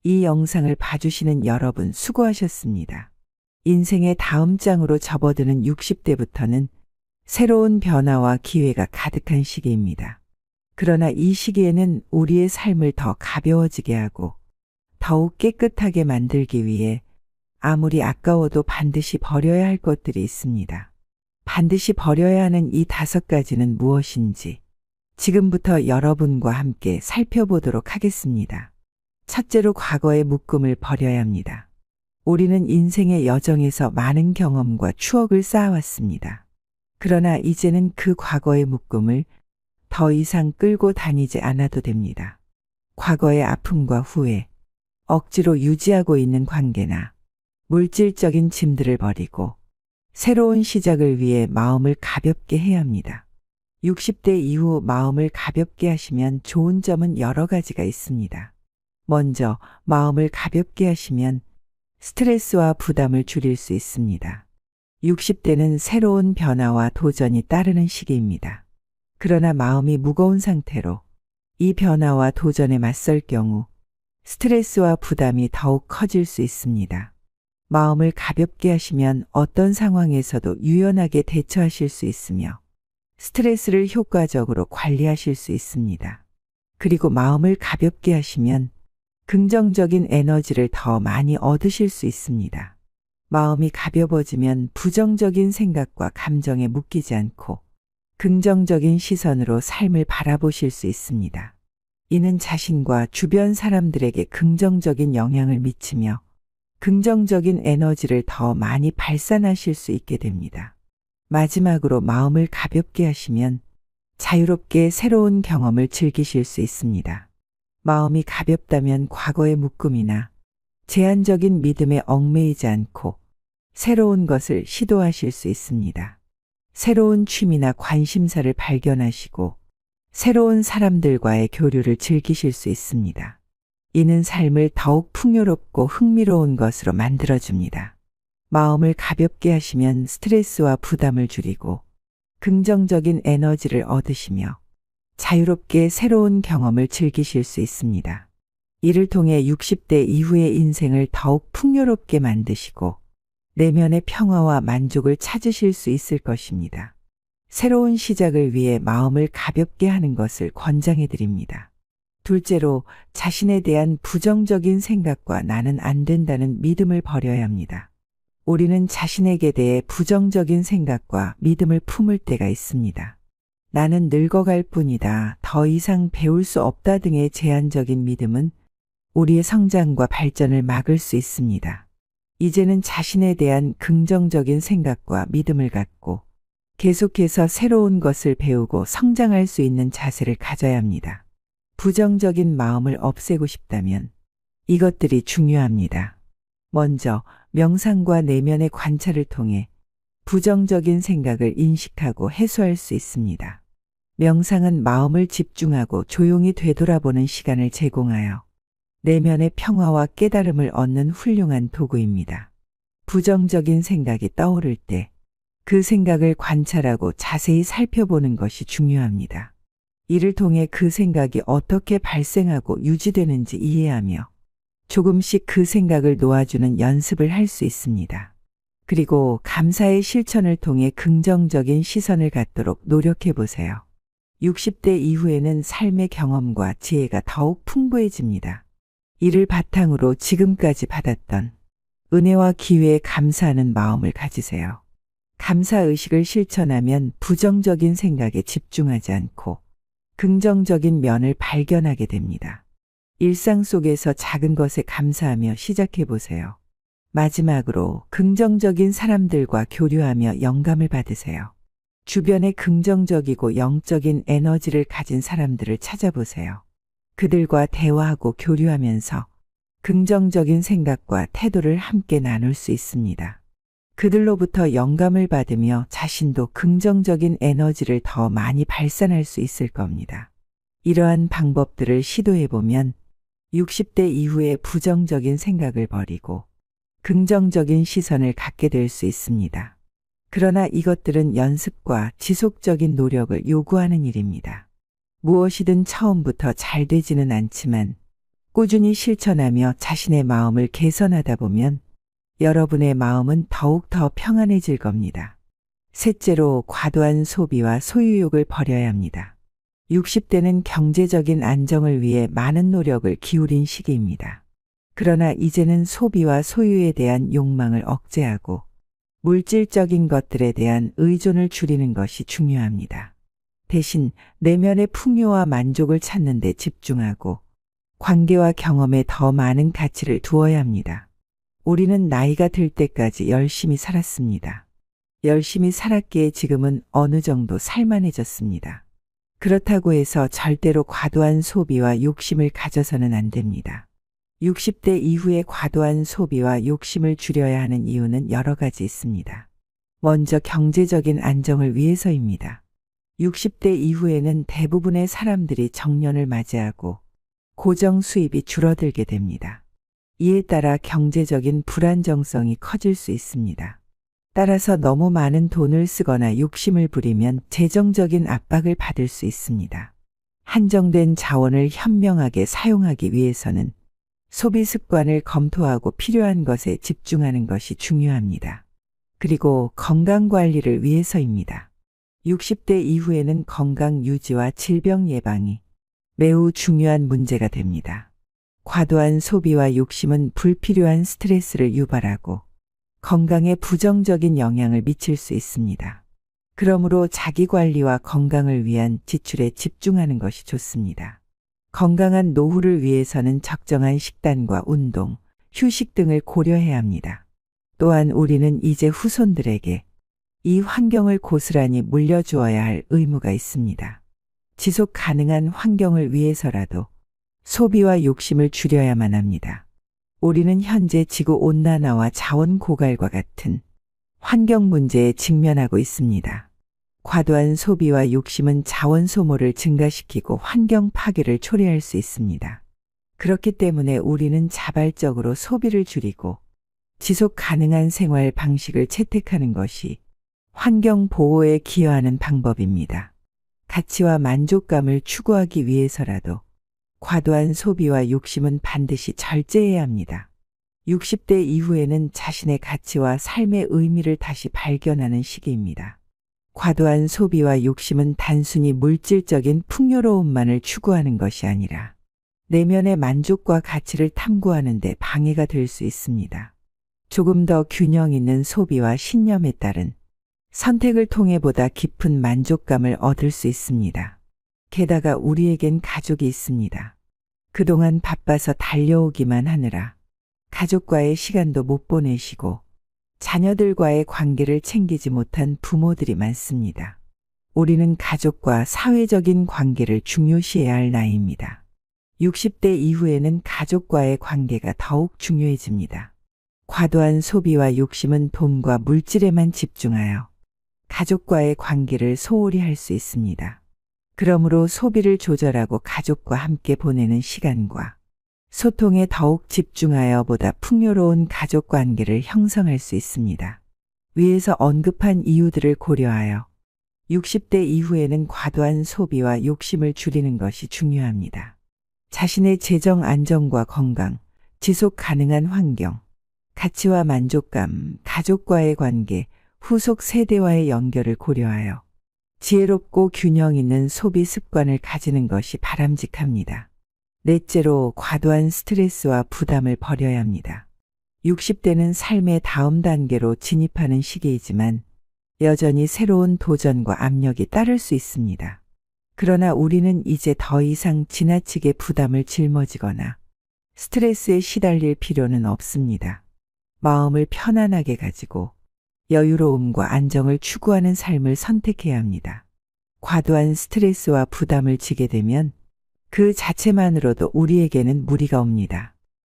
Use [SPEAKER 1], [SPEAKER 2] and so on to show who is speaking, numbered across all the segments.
[SPEAKER 1] 이 영상을 봐주시는 여러분 수고하셨습니다. 인생의 다음 장으로 접어드는 60대부터는 새로운 변화와 기회가 가득한 시기입니다. 그러나 이 시기에는 우리의 삶을 더 가벼워지게 하고 더욱 깨끗하게 만들기 위해 아무리 아까워도 반드시 버려야 할 것들이 있습니다. 반드시 버려야 하는 이 5가지는 무엇인지 지금부터 여러분과 함께 살펴보도록 하겠습니다. 첫째로 과거의 묶음을 버려야 합니다. 우리는 인생의 여정에서 많은 경험과 추억을 쌓아왔습니다. 그러나 이제는 그 과거의 묶음을 더 이상 끌고 다니지 않아도 됩니다. 과거의 아픔과 후회, 억지로 유지하고 있는 관계나 물질적인 짐들을 버리고 새로운 시작을 위해 마음을 가볍게 해야 합니다. 60대 이후 마음을 가볍게 하시면 좋은 점은 여러 가지가 있습니다. 먼저 마음을 가볍게 하시면 스트레스와 부담을 줄일 수 있습니다. 60대는 새로운 변화와 도전이 따르는 시기입니다. 그러나 마음이 무거운 상태로 이 변화와 도전에 맞설 경우 스트레스와 부담이 더욱 커질 수 있습니다. 마음을 가볍게 하시면 어떤 상황에서도 유연하게 대처하실 수 있으며 스트레스를 효과적으로 관리하실 수 있습니다. 그리고 마음을 가볍게 하시면 긍정적인 에너지를 더 많이 얻으실 수 있습니다. 마음이 가벼워지면 부정적인 생각과 감정에 묶이지 않고 긍정적인 시선으로 삶을 바라보실 수 있습니다. 이는 자신과 주변 사람들에게 긍정적인 영향을 미치며 긍정적인 에너지를 더 많이 발산하실 수 있게 됩니다. 마지막으로 마음을 가볍게 하시면 자유롭게 새로운 경험을 즐기실 수 있습니다. 마음이 가볍다면 과거의 묶음이나 제한적인 믿음에 얽매이지 않고 새로운 것을 시도하실 수 있습니다. 새로운 취미나 관심사를 발견하시고 새로운 사람들과의 교류를 즐기실 수 있습니다. 이는 삶을 더욱 풍요롭고 흥미로운 것으로 만들어줍니다. 마음을 가볍게 하시면 스트레스와 부담을 줄이고 긍정적인 에너지를 얻으시며 자유롭게 새로운 경험을 즐기실 수 있습니다. 이를 통해 60대 이후의 인생을 더욱 풍요롭게 만드시고 내면의 평화와 만족을 찾으실 수 있을 것입니다. 새로운 시작을 위해 마음을 가볍게 하는 것을 권장해 드립니다. 둘째로 자신에 대한 부정적인 생각과 나는 안 된다는 믿음을 버려야 합니다. 우리는 자신에게 대해 부정적인 생각과 믿음을 품을 때가 있습니다. 나는 늙어갈 뿐이다, 더 이상 배울 수 없다 등의 제한적인 믿음은 우리의 성장과 발전을 막을 수 있습니다. 이제는 자신에 대한 긍정적인 생각과 믿음을 갖고 계속해서 새로운 것을 배우고 성장할 수 있는 자세를 가져야 합니다. 부정적인 마음을 없애고 싶다면 이것들이 중요합니다. 먼저 명상과 내면의 관찰을 통해 부정적인 생각을 인식하고 해소할 수 있습니다. 명상은 마음을 집중하고 조용히 되돌아보는 시간을 제공하여 내면의 평화와 깨달음을 얻는 훌륭한 도구입니다. 부정적인 생각이 떠오를 때 그 생각을 관찰하고 자세히 살펴보는 것이 중요합니다. 이를 통해 그 생각이 어떻게 발생하고 유지되는지 이해하며 조금씩 그 생각을 놓아주는 연습을 할 수 있습니다. 그리고 감사의 실천을 통해 긍정적인 시선을 갖도록 노력해 보세요. 60대 이후에는 삶의 경험과 지혜가 더욱 풍부해집니다. 이를 바탕으로 지금까지 받았던 은혜와 기회에 감사하는 마음을 가지세요. 감사의식을 실천하면 부정적인 생각에 집중하지 않고 긍정적인 면을 발견하게 됩니다. 일상 속에서 작은 것에 감사하며 시작해 보세요. 마지막으로 긍정적인 사람들과 교류하며 영감을 받으세요. 주변에 긍정적이고 영적인 에너지를 가진 사람들을 찾아보세요. 그들과 대화하고 교류하면서 긍정적인 생각과 태도를 함께 나눌 수 있습니다. 그들로부터 영감을 받으며 자신도 긍정적인 에너지를 더 많이 발산할 수 있을 겁니다. 이러한 방법들을 시도해보면 60대 이후에 부정적인 생각을 버리고 긍정적인 시선을 갖게 될 수 있습니다. 그러나 이것들은 연습과 지속적인 노력을 요구하는 일입니다. 무엇이든 처음부터 잘 되지는 않지만 꾸준히 실천하며 자신의 마음을 개선하다 보면 여러분의 마음은 더욱 더 평안해질 겁니다. 셋째로 과도한 소비와 소유욕을 버려야 합니다. 60대는 경제적인 안정을 위해 많은 노력을 기울인 시기입니다. 그러나 이제는 소비와 소유에 대한 욕망을 억제하고 물질적인 것들에 대한 의존을 줄이는 것이 중요합니다. 대신 내면의 풍요와 만족을 찾는 데 집중하고 관계와 경험에 더 많은 가치를 두어야 합니다. 우리는 나이가 들 때까지 열심히 살았습니다. 열심히 살았기에 지금은 어느 정도 살만해졌습니다. 그렇다고 해서 절대로 과도한 소비와 욕심을 가져서는 안 됩니다. 60대 이후에 과도한 소비와 욕심을 줄여야 하는 이유는 여러 가지 있습니다. 먼저 경제적인 안정을 위해서입니다. 60대 이후에는 대부분의 사람들이 정년을 맞이하고 고정 수입이 줄어들게 됩니다. 이에 따라 경제적인 불안정성이 커질 수 있습니다. 따라서 너무 많은 돈을 쓰거나 욕심을 부리면 재정적인 압박을 받을 수 있습니다. 한정된 자원을 현명하게 사용하기 위해서는 소비 습관을 검토하고 필요한 것에 집중하는 것이 중요합니다. 그리고 건강 관리를 위해서입니다. 60대 이후에는 건강 유지와 질병 예방이 매우 중요한 문제가 됩니다. 과도한 소비와 욕심은 불필요한 스트레스를 유발하고 건강에 부정적인 영향을 미칠 수 있습니다. 그러므로 자기 관리와 건강을 위한 지출에 집중하는 것이 좋습니다. 건강한 노후를 위해서는 적정한 식단과 운동, 휴식 등을 고려해야 합니다. 또한 우리는 이제 후손들에게 이 환경을 고스란히 물려주어야 할 의무가 있습니다. 지속 가능한 환경을 위해서라도 소비와 욕심을 줄여야만 합니다. 우리는 현재 지구온난화와 자원 고갈과 같은 환경 문제에 직면하고 있습니다. 과도한 소비와 욕심은 자원 소모를 증가시키고 환경 파괴를 초래할 수 있습니다. 그렇기 때문에 우리는 자발적으로 소비를 줄이고 지속 가능한 생활 방식을 채택하는 것이 환경 보호에 기여하는 방법입니다. 가치와 만족감을 추구하기 위해서라도 과도한 소비와 욕심은 반드시 절제해야 합니다. 60대 이후에는 자신의 가치와 삶의 의미를 다시 발견하는 시기입니다. 과도한 소비와 욕심은 단순히 물질적인 풍요로움만을 추구하는 것이 아니라 내면의 만족과 가치를 탐구하는 데 방해가 될 수 있습니다. 조금 더 균형 있는 소비와 신념에 따른 선택을 통해 보다 깊은 만족감을 얻을 수 있습니다. 게다가 우리에겐 가족이 있습니다. 그동안 바빠서 달려오기만 하느라 가족과의 시간도 못 보내시고 자녀들과의 관계를 챙기지 못한 부모들이 많습니다. 우리는 가족과 사회적인 관계를 중요시해야 할 나이입니다. 60대 이후에는 가족과의 관계가 더욱 중요해집니다. 과도한 소비와 욕심은 돈과 물질에만 집중하여 가족과의 관계를 소홀히 할 수 있습니다. 그러므로 소비를 조절하고 가족과 함께 보내는 시간과 소통에 더욱 집중하여 보다 풍요로운 가족 관계를 형성할 수 있습니다. 위에서 언급한 이유들을 고려하여 60대 이후에는 과도한 소비와 욕심을 줄이는 것이 중요합니다. 자신의 재정 안정과 건강, 지속 가능한 환경, 가치와 만족감, 가족과의 관계, 후속 세대와의 연결을 고려하여 지혜롭고 균형 있는 소비 습관을 가지는 것이 바람직합니다. 넷째로 과도한 스트레스와 부담을 버려야 합니다. 60대는 삶의 다음 단계로 진입하는 시기이지만 여전히 새로운 도전과 압력이 따를 수 있습니다. 그러나 우리는 이제 더 이상 지나치게 부담을 짊어지거나 스트레스에 시달릴 필요는 없습니다. 마음을 편안하게 가지고 여유로움과 안정을 추구하는 삶을 선택해야 합니다. 과도한 스트레스와 부담을 지게 되면 그 자체만으로도 우리에게는 무리가 옵니다.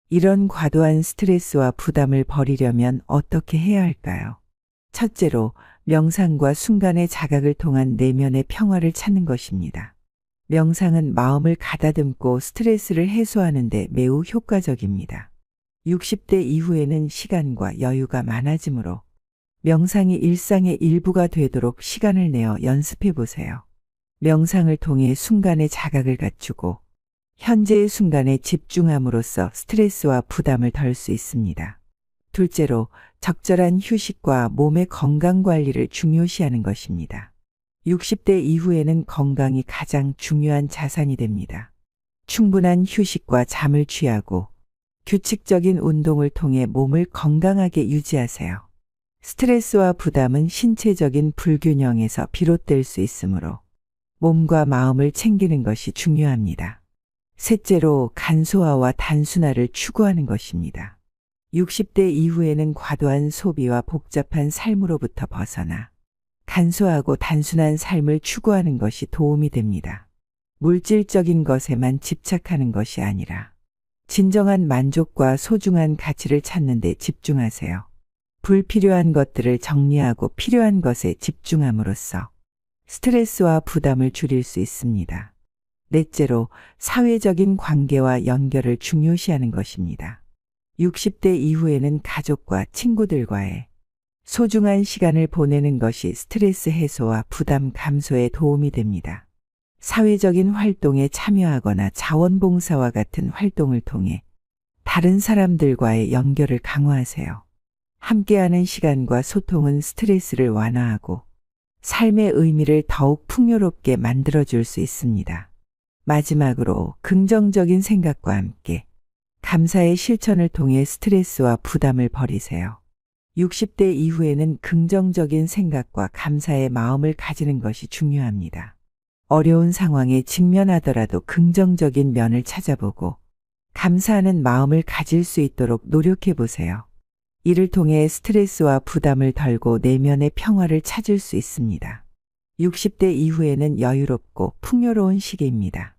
[SPEAKER 1] 이런 과도한 스트레스와 부담을 버리려면 어떻게 해야 할까요? 첫째로 명상과 순간의 자각을 통한 내면의 평화를 찾는 것입니다. 명상은 마음을 가다듬고 스트레스를 해소하는 데 매우 효과적입니다. 60대 이후에는 시간과 여유가 많아지므로 명상이 일상의 일부가 되도록 시간을 내어 연습해 보세요. 명상을 통해 순간의 자각을 갖추고 현재의 순간에 집중함으로써 스트레스와 부담을 덜 수 있습니다. 둘째로 적절한 휴식과 몸의 건강 관리를 중요시하는 것입니다. 60대 이후에는 건강이 가장 중요한 자산이 됩니다. 충분한 휴식과 잠을 취하고 규칙적인 운동을 통해 몸을 건강하게 유지하세요. 스트레스와 부담은 신체적인 불균형에서 비롯될 수 있으므로 몸과 마음을 챙기는 것이 중요합니다. 셋째로 간소화와 단순화를 추구하는 것입니다. 60대 이후에는 과도한 소비와 복잡한 삶으로부터 벗어나 간소하고 단순한 삶을 추구하는 것이 도움이 됩니다. 물질적인 것에만 집착하는 것이 아니라 진정한 만족과 소중한 가치를 찾는 데 집중하세요. 불필요한 것들을 정리하고 필요한 것에 집중함으로써 스트레스와 부담을 줄일 수 있습니다. 넷째로 사회적인 관계와 연결을 중요시하는 것입니다. 60대 이후에는 가족과 친구들과의 소중한 시간을 보내는 것이 스트레스 해소와 부담 감소에 도움이 됩니다. 사회적인 활동에 참여하거나 자원봉사와 같은 활동을 통해 다른 사람들과의 연결을 강화하세요. 함께하는 시간과 소통은 스트레스를 완화하고 삶의 의미를 더욱 풍요롭게 만들어줄 수 있습니다. 마지막으로 긍정적인 생각과 함께 감사의 실천을 통해 스트레스와 부담을 버리세요. 60대 이후에는 긍정적인 생각과 감사의 마음을 가지는 것이 중요합니다. 어려운 상황에 직면하더라도 긍정적인 면을 찾아보고 감사하는 마음을 가질 수 있도록 노력해 보세요. 이를 통해 스트레스와 부담을 덜고 내면의 평화를 찾을 수 있습니다. 60대 이후에는 여유롭고 풍요로운 시기입니다.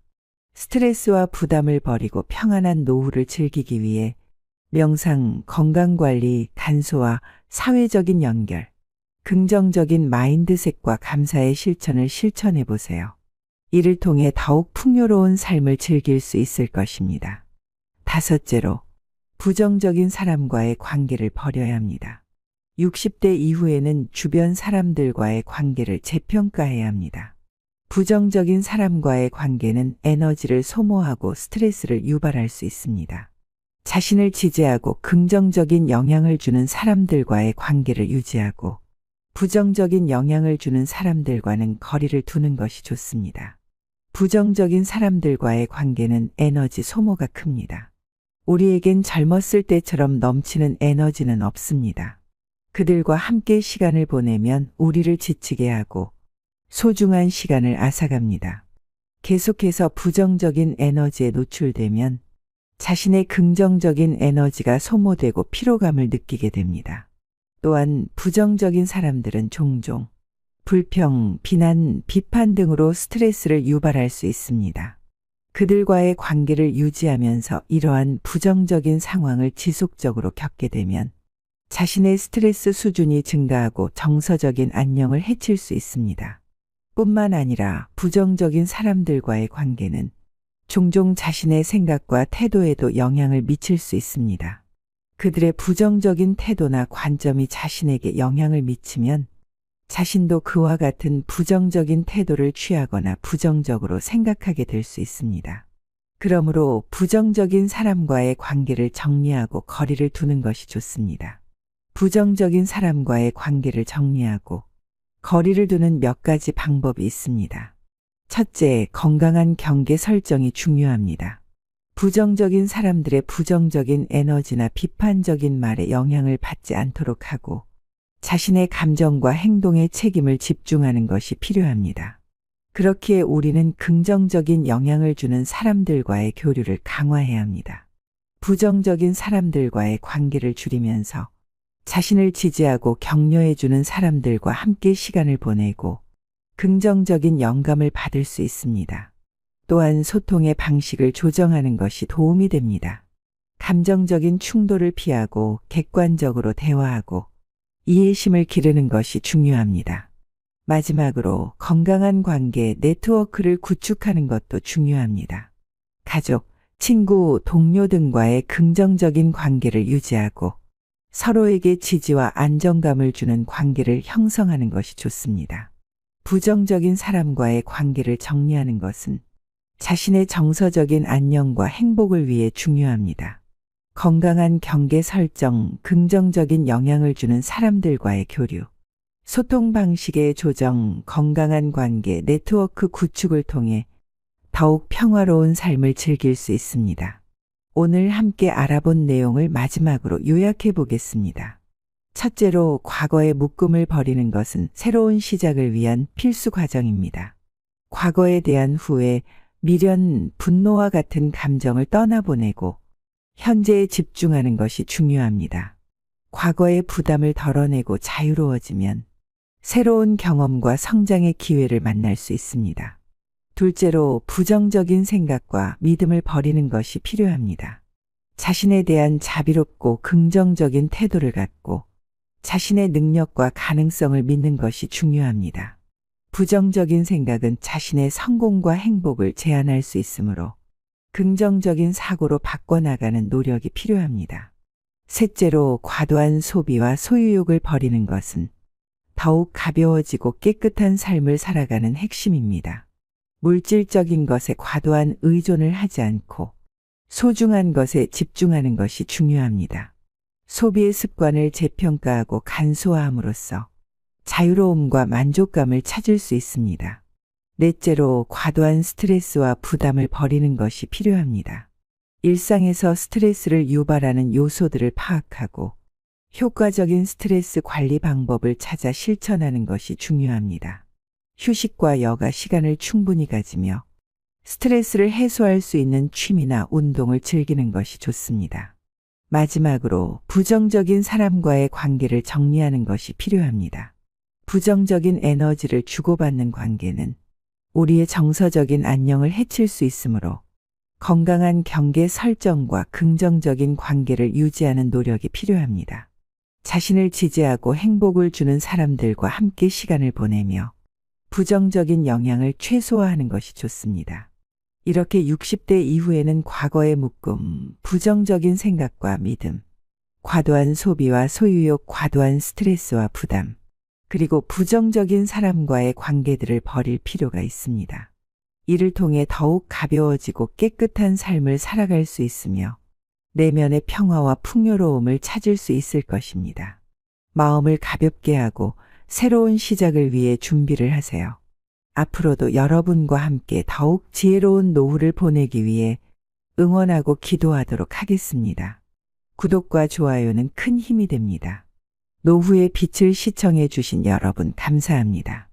[SPEAKER 1] 스트레스와 부담을 버리고 평안한 노후를 즐기기 위해 명상, 건강관리, 간소화, 사회적인 연결, 긍정적인 마인드셋과 감사의 실천을 실천해 보세요. 이를 통해 더욱 풍요로운 삶을 즐길 수 있을 것입니다. 다섯째로 부정적인 사람과의 관계를 버려야 합니다. 60대 이후에는 주변 사람들과의 관계를 재평가해야 합니다. 부정적인 사람과의 관계는 에너지를 소모하고 스트레스를 유발할 수 있습니다. 자신을 지지하고 긍정적인 영향을 주는 사람들과의 관계를 유지하고 부정적인 영향을 주는 사람들과는 거리를 두는 것이 좋습니다. 부정적인 사람들과의 관계는 에너지 소모가 큽니다. 우리에겐 젊었을 때처럼 넘치는 에너지는 없습니다. 그들과 함께 시간을 보내면 우리를 지치게 하고 소중한 시간을 앗아갑니다. 계속해서 부정적인 에너지에 노출되면 자신의 긍정적인 에너지가 소모되고 피로감을 느끼게 됩니다. 또한 부정적인 사람들은 종종 불평, 비난, 비판 등으로 스트레스를 유발할 수 있습니다. 그들과의 관계를 유지하면서 이러한 부정적인 상황을 지속적으로 겪게 되면 자신의 스트레스 수준이 증가하고 정서적인 안녕을 해칠 수 있습니다. 뿐만 아니라 부정적인 사람들과의 관계는 종종 자신의 생각과 태도에도 영향을 미칠 수 있습니다. 그들의 부정적인 태도나 관점이 자신에게 영향을 미치면 자신도 그와 같은 부정적인 태도를 취하거나 부정적으로 생각하게 될 수 있습니다. 그러므로 부정적인 사람과의 관계를 정리하고 거리를 두는 것이 좋습니다. 부정적인 사람과의 관계를 정리하고 거리를 두는 몇 가지 방법이 있습니다. 첫째, 건강한 경계 설정이 중요합니다. 부정적인 사람들의 부정적인 에너지나 비판적인 말에 영향을 받지 않도록 하고 자신의 감정과 행동에 책임을 집중하는 것이 필요합니다. 그렇기에 우리는 긍정적인 영향을 주는 사람들과의 교류를 강화해야 합니다. 부정적인 사람들과의 관계를 줄이면서 자신을 지지하고 격려해주는 사람들과 함께 시간을 보내고 긍정적인 영감을 받을 수 있습니다. 또한 소통의 방식을 조정하는 것이 도움이 됩니다. 감정적인 충돌을 피하고 객관적으로 대화하고 이해심을 기르는 것이 중요합니다. 마지막으로 건강한 관계, 네트워크를 구축하는 것도 중요합니다. 가족, 친구, 동료 등과의 긍정적인 관계를 유지하고 서로에게 지지와 안정감을 주는 관계를 형성하는 것이 좋습니다. 부정적인 사람과의 관계를 정리하는 것은 자신의 정서적인 안녕과 행복을 위해 중요합니다. 건강한 경계 설정, 긍정적인 영향을 주는 사람들과의 교류, 소통 방식의 조정, 건강한 관계, 네트워크 구축을 통해 더욱 평화로운 삶을 즐길 수 있습니다. 오늘 함께 알아본 내용을 마지막으로 요약해 보겠습니다. 첫째로, 과거의 묶음을 버리는 것은 새로운 시작을 위한 필수 과정입니다. 과거에 대한 후회, 미련, 분노와 같은 감정을 떠나보내고 현재에 집중하는 것이 중요합니다. 과거의 부담을 덜어내고 자유로워지면 새로운 경험과 성장의 기회를 만날 수 있습니다. 둘째로, 부정적인 생각과 믿음을 버리는 것이 필요합니다. 자신에 대한 자비롭고 긍정적인 태도를 갖고 자신의 능력과 가능성을 믿는 것이 중요합니다. 부정적인 생각은 자신의 성공과 행복을 제한할 수 있으므로 긍정적인 사고로 바꿔나가는 노력이 필요합니다. 셋째로, 과도한 소비와 소유욕을 버리는 것은 더욱 가벼워지고 깨끗한 삶을 살아가는 핵심입니다. 물질적인 것에 과도한 의존을 하지 않고 소중한 것에 집중하는 것이 중요합니다. 소비의 습관을 재평가하고 간소화함으로써 자유로움과 만족감을 찾을 수 있습니다. 넷째로, 과도한 스트레스와 부담을 버리는 것이 필요합니다. 일상에서 스트레스를 유발하는 요소들을 파악하고 효과적인 스트레스 관리 방법을 찾아 실천하는 것이 중요합니다. 휴식과 여가 시간을 충분히 가지며 스트레스를 해소할 수 있는 취미나 운동을 즐기는 것이 좋습니다. 마지막으로, 부정적인 사람과의 관계를 정리하는 것이 필요합니다. 부정적인 에너지를 주고받는 관계는 우리의 정서적인 안녕을 해칠 수 있으므로 건강한 경계 설정과 긍정적인 관계를 유지하는 노력이 필요합니다. 자신을 지지하고 행복을 주는 사람들과 함께 시간을 보내며 부정적인 영향을 최소화하는 것이 좋습니다. 이렇게 60대 이후에는 과거의 묶음, 부정적인 생각과 믿음, 과도한 소비와 소유욕, 과도한 스트레스와 부담, 그리고 부정적인 사람과의 관계들을 버릴 필요가 있습니다. 이를 통해 더욱 가벼워지고 깨끗한 삶을 살아갈 수 있으며 내면의 평화와 풍요로움을 찾을 수 있을 것입니다. 마음을 가볍게 하고 새로운 시작을 위해 준비를 하세요. 앞으로도 여러분과 함께 더욱 지혜로운 노후를 보내기 위해 응원하고 기도하도록 하겠습니다. 구독과 좋아요는 큰 힘이 됩니다. 노후의 빛을 시청해 주신 여러분 감사합니다.